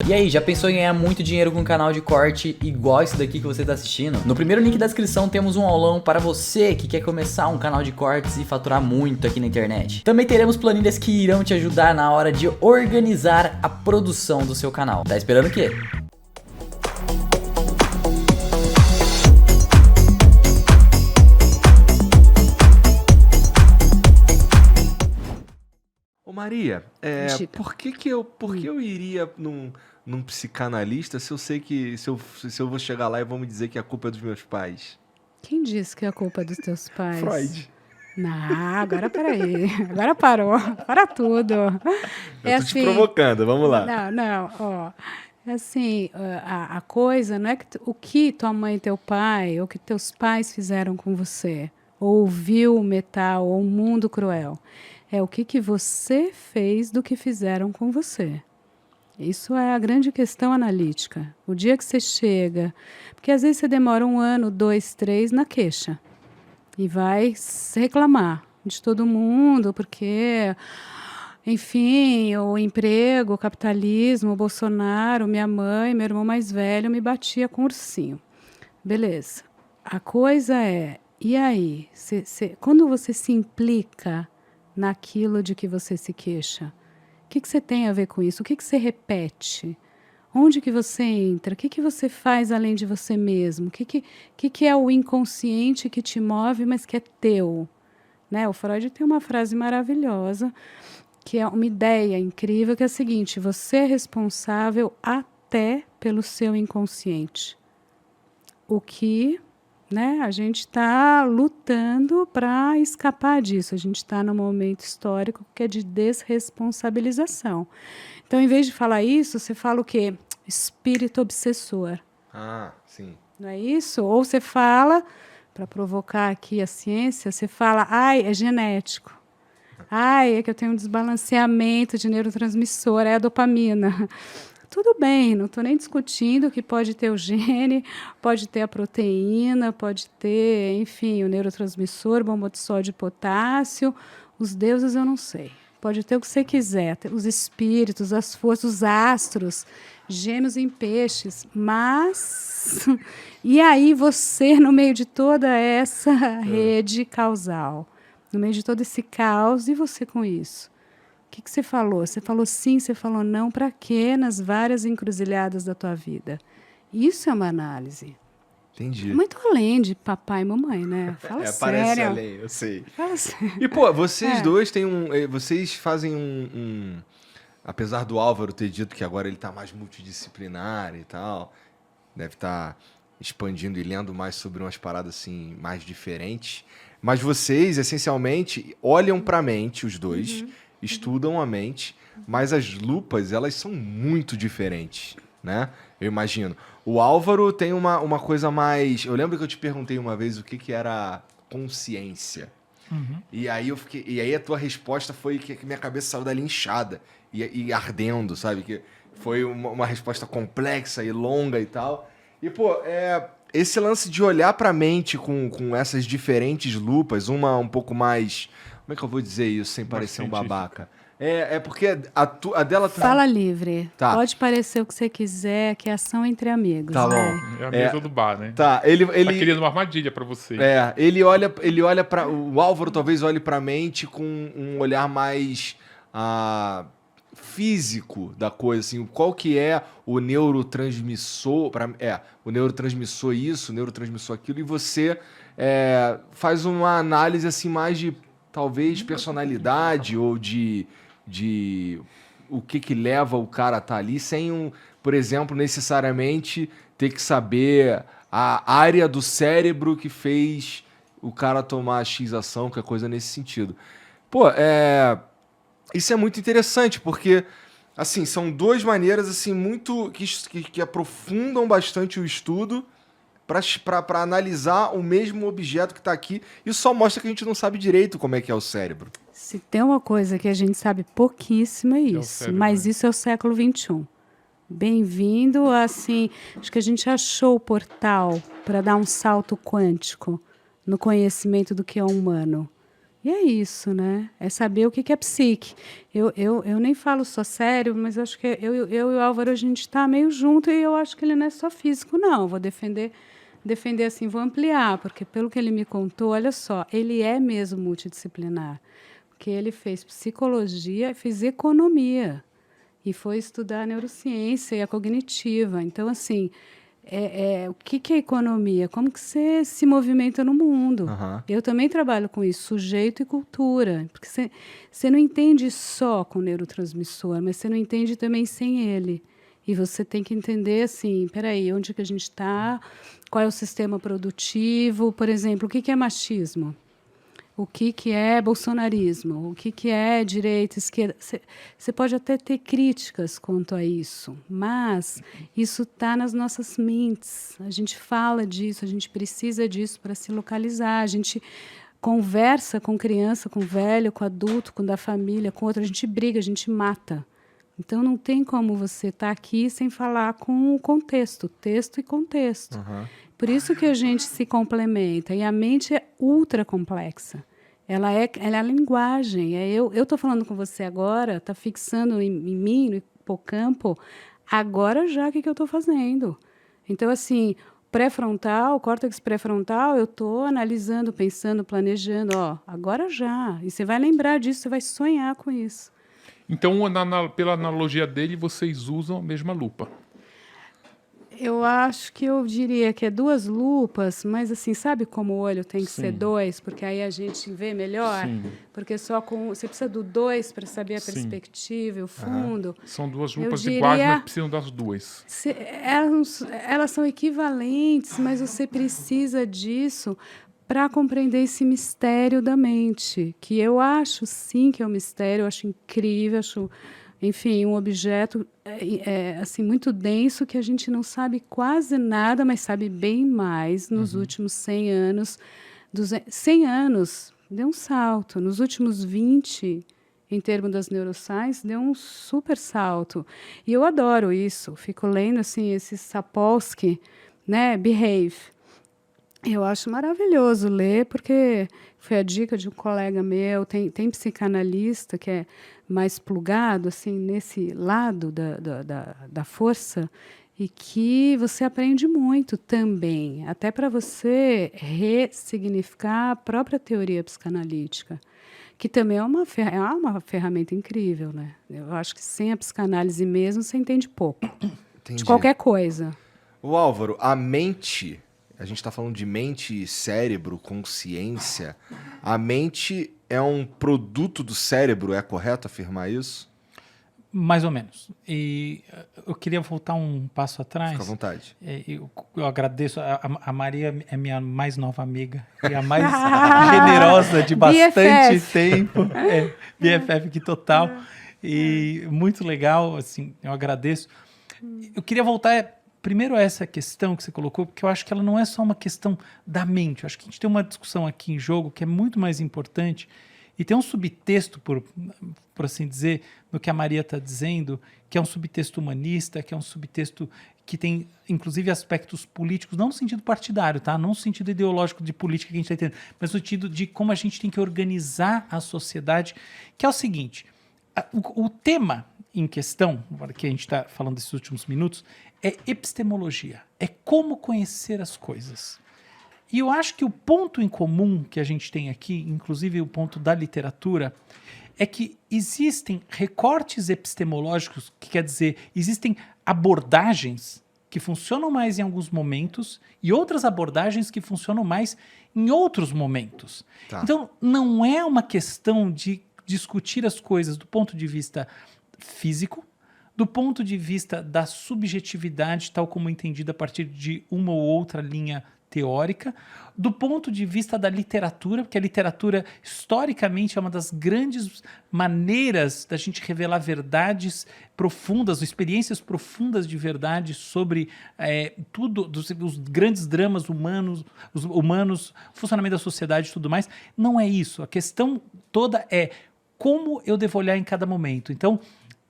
E aí, já pensou em ganhar muito dinheiro com um canal de corte igual esse daqui que você tá assistindo? No primeiro link da descrição temos um aulão para você que quer começar um canal de cortes e faturar muito aqui na internet. Também teremos planilhas que irão te ajudar na hora de organizar a produção do seu canal. Tá esperando o quê? Ô Maria, por que eu iria num psicanalista se eu sei que se eu vou chegar lá e vão me dizer que a culpa é dos meus pais? Quem disse que a culpa é dos teus pais? Freud. Não, agora peraí. Agora parou. Para tudo. Eu tô te provocando, vamos lá. Não, ó. É assim, a coisa não é que o que tua mãe e teu pai, ou que teus pais fizeram com você, ou viu o metal, ou o mundo cruel. É o que você fez do que fizeram com você. Isso é a grande questão analítica. O dia que você chega... Porque às vezes você demora 1 ano, 2, 3 na queixa. E vai reclamar de todo mundo, porque... Enfim, o emprego, o capitalismo, o Bolsonaro, minha mãe, meu irmão mais velho me batia com ursinho. Beleza. A coisa é... E aí? Quando você se implica naquilo de que você se queixa, o que você tem a ver com isso? O que você repete? Onde que você entra? O que você faz além de você mesmo? O que é o inconsciente que te move, mas que é teu? Né? O Freud tem uma frase maravilhosa, que é uma ideia incrível, que é a seguinte: você é responsável até pelo seu inconsciente. O que... Né? A gente está lutando para escapar disso. A gente está num momento histórico que é de desresponsabilização. Então, em vez de falar isso, você fala o quê? Espírito obsessor. Ah, sim. Não é isso? Ou você fala, para provocar aqui a ciência, você fala, é genético. É que eu tenho um desbalanceamento de neurotransmissor, é a dopamina. Tudo bem, não estou nem discutindo que pode ter o gene, pode ter a proteína, pode ter, enfim, o neurotransmissor, bomba de sódio e potássio. Os deuses eu não sei. Pode ter o que você quiser, os espíritos, as forças, os astros, gêmeos em peixes. Mas, e aí você, no meio de toda essa rede causal, no meio de todo esse caos, e você com isso? O que você falou? Você falou sim, você falou não, para quê nas várias encruzilhadas da tua vida? Isso é uma análise. Entendi. Muito além de papai e mamãe, né? Fala sério. Parece além, eu sei. Fala sério. E, pô, vocês dois têm vocês fazem apesar do Álvaro ter dito que agora ele tá mais multidisciplinar e tal, deve estar expandindo e lendo mais sobre umas paradas assim, mais diferentes. Mas vocês, essencialmente, olham pra mente, os dois... estudam a mente, mas as lupas, elas são muito diferentes, né? Eu imagino. O Álvaro tem uma coisa mais... Eu lembro que eu te perguntei uma vez o que era consciência. E aí a tua resposta foi que minha cabeça saiu dali inchada e ardendo, sabe? Que foi uma resposta complexa e longa e tal. E, pô, esse lance de olhar pra mente com essas diferentes lupas, uma um pouco mais... Como é que eu vou dizer isso sem parecer um babaca? É porque a dela... Fala livre. Tá. Pode parecer o que você quiser, que é ação entre amigos. Tá bom. Vai. É a mesa do bar, né? Tá, ele Tá querendo uma armadilha pra você. ele olha para o Álvaro talvez olhe pra mente com um olhar mais físico da coisa, assim, qual que é o neurotransmissor, o neurotransmissor isso, o neurotransmissor aquilo, e você faz uma análise assim mais de talvez personalidade ou de o que leva o cara a estar ali, sem por exemplo, necessariamente ter que saber a área do cérebro que fez o cara tomar X ação, que é coisa nesse sentido. Pô, isso é muito interessante, porque assim, são duas maneiras assim, muito que aprofundam bastante o estudo para analisar o mesmo objeto que está aqui, e só mostra que a gente não sabe direito como é que é o cérebro. Se tem uma coisa que a gente sabe pouquíssimo é isso, cérebro, mas né? isso é o século XXI. Bem-vindo, assim, acho que a gente achou o portal para dar um salto quântico no conhecimento do que é humano. E é isso, né? É saber o que que é psique. Eu nem falo só cérebro, mas acho que eu e o Álvaro, a gente está meio junto e eu acho que ele não é só físico, não. Vou defender assim, vou ampliar, porque pelo que ele me contou, olha só, ele é mesmo multidisciplinar. Porque ele fez psicologia e fez economia. E foi estudar a neurociência e a cognitiva. Então, assim, o que que é economia? Como que você se movimenta no mundo? Aham. Eu também trabalho com isso, sujeito e cultura. Porque você não entende só com o neurotransmissor, mas você não entende também sem ele. E você tem que entender, assim, peraí, onde que a gente está? Qual é o sistema produtivo? Por exemplo, o que que é machismo? O que que é bolsonarismo? O que que é direita, esquerda? Você pode até ter críticas quanto a isso, mas isso está nas nossas mentes. A gente fala disso, a gente precisa disso para se localizar. A gente conversa com criança, com velho, com adulto, com da família, com outro. A gente briga, a gente mata. Então, não tem como você estar aqui sem falar com o contexto, texto e contexto. Aham. Por isso que a gente se complementa. E a mente é ultra complexa. Ela é a linguagem. Eu estou falando com você agora, está fixando em mim, no hipocampo, agora já o que eu estou fazendo. Então, assim, pré-frontal, córtex pré-frontal, eu estou analisando, pensando, planejando. Ó, agora já. E você vai lembrar disso, você vai sonhar com isso. Então, pela analogia dele, vocês usam a mesma lupa. Eu acho que eu diria que é 2 lupas, mas assim, sabe como o olho tem que ser 2? Porque aí a gente vê melhor? Sim. Porque só com... Você precisa do 2 para saber a Sim. perspectiva e o fundo. São 2 Eu lupas diria- iguais, mas precisam das 2. Elas são equivalentes, mas você precisa disso para compreender esse mistério da mente, que eu acho, sim, que é um mistério, eu acho incrível, acho... Enfim, um objeto assim, muito denso que a gente não sabe quase nada, mas sabe bem mais nos últimos 100 anos. 100 anos, deu um salto. Nos últimos 20, em termos das neurosciências, deu um super salto. E eu adoro isso. Fico lendo assim, esse Sapolsky, né, Behave. Eu acho maravilhoso ler, porque foi a dica de um colega meu. Tem psicanalista que é mais plugado assim, nesse lado da força, e que você aprende muito também, até para você ressignificar a própria teoria psicanalítica, que também é uma ferramenta incrível. Né? Eu acho que sem a psicanálise mesmo, você entende pouco Entendi. de qualquer coisa. O Álvaro, a mente, a gente está falando de mente, cérebro, consciência. A mente é um produto do cérebro, é correto afirmar isso? Mais ou menos. E eu queria voltar um passo atrás. Fica à vontade. Eu agradeço. A Maria é minha mais nova amiga e a mais generosa de bastante BFF. tempo. BFF que total. E muito legal, assim, eu agradeço. Eu queria voltar primeiro a essa questão que você colocou, porque eu acho que ela não é só uma questão da mente. Eu acho que a gente tem uma discussão aqui em jogo que é muito mais importante e tem um subtexto, por assim dizer, no que a Maria está dizendo, que é um subtexto humanista, que é um subtexto que tem, inclusive, aspectos políticos, não no sentido partidário, tá? Não no sentido ideológico de política que a gente está entendendo, mas no sentido de como a gente tem que organizar a sociedade, que é o seguinte, o tema em questão, que a gente está falando desses últimos minutos, é epistemologia, é como conhecer as coisas. E eu acho que o ponto em comum que a gente tem aqui, inclusive o ponto da literatura, é que existem recortes epistemológicos, que quer dizer, existem abordagens que funcionam mais em alguns momentos e outras abordagens que funcionam mais em outros momentos. Tá. Então, não é uma questão de discutir as coisas do ponto de vista físico, do ponto de vista da subjetividade, tal como entendida a partir de uma ou outra linha teórica, do ponto de vista da literatura, porque a literatura, historicamente, é uma das grandes maneiras da gente revelar verdades profundas, experiências profundas de verdade sobre tudo, os grandes dramas humanos, o funcionamento da sociedade e tudo mais. Não é isso. A questão toda é como eu devo olhar em cada momento. Então,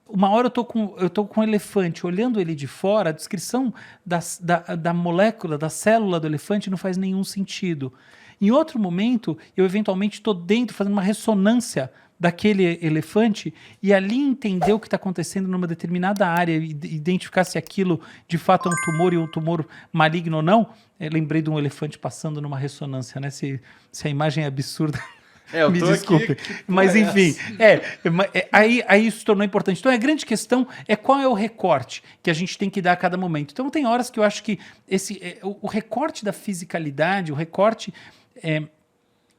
uma hora eu tô com um elefante, olhando ele de fora, a descrição da molécula, da célula do elefante não faz nenhum sentido. Em outro momento, eu eventualmente estou dentro, fazendo uma ressonância daquele elefante e ali entender o que está acontecendo numa determinada área e identificar se aquilo de fato é um tumor e um tumor maligno ou não. Lembrei de um elefante passando numa ressonância, né? Se a imagem é absurda, Eu me tô desculpe. aqui, Mas enfim, aí isso se tornou importante. Então a grande questão é qual é o recorte que a gente tem que dar a cada momento. Então tem horas que eu acho que o recorte da fisicalidade, o recorte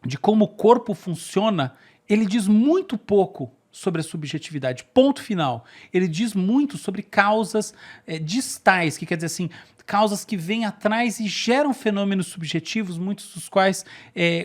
de como o corpo funciona, ele diz muito pouco sobre a subjetividade. Ponto final. Ele diz muito sobre causas distais, que quer dizer assim, causas que vêm atrás e geram fenômenos subjetivos, muitos dos quais,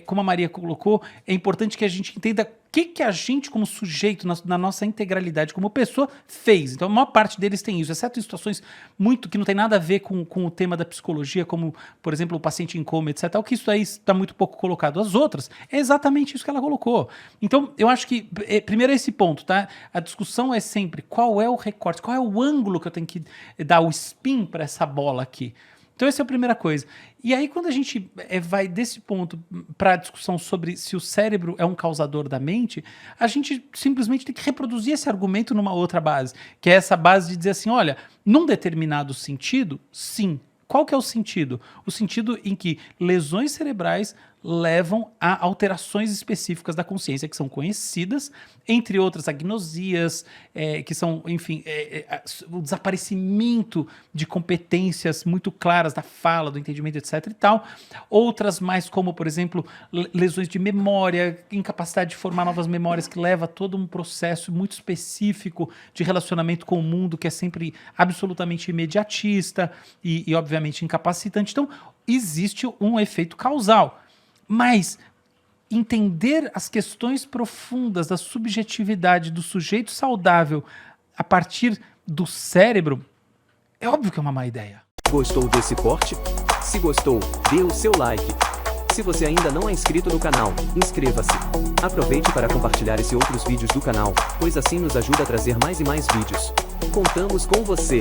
como a Maria colocou, é importante que a gente entenda o que a gente, como sujeito, na nossa integralidade, como pessoa, fez. Então, a maior parte deles tem isso, exceto em situações muito que não tem nada a ver com o tema da psicologia, como, por exemplo, o paciente em coma, etc. O que isso aí está muito pouco colocado. As outras, é exatamente isso que ela colocou. Então, eu acho que, primeiro é esse ponto, tá? A discussão é sempre qual é o recorte, qual é o ângulo que eu tenho que dar o spin para essa bola aqui. Então, essa é a primeira coisa. E aí, quando a gente vai desse ponto para a discussão sobre se o cérebro é um causador da mente, a gente simplesmente tem que reproduzir esse argumento numa outra base, que é essa base de dizer assim, olha, num determinado sentido, sim. Qual que é o sentido? O sentido em que lesões cerebrais levam a alterações específicas da consciência que são conhecidas, entre outras agnosias, que são, enfim, o desaparecimento de competências muito claras da fala, do entendimento, etc. e tal. Outras mais como, por exemplo, lesões de memória, incapacidade de formar novas memórias, que leva a todo um processo muito específico de relacionamento com o mundo, que é sempre absolutamente imediatista e obviamente, incapacitante. Então, existe um efeito causal. Mas entender as questões profundas da subjetividade do sujeito saudável a partir do cérebro, é óbvio que é uma má ideia. Gostou desse corte? Se gostou, dê o seu like. Se você ainda não é inscrito no canal, inscreva-se. Aproveite para compartilhar esse e outros vídeos do canal, pois assim nos ajuda a trazer mais e mais vídeos. Contamos com você!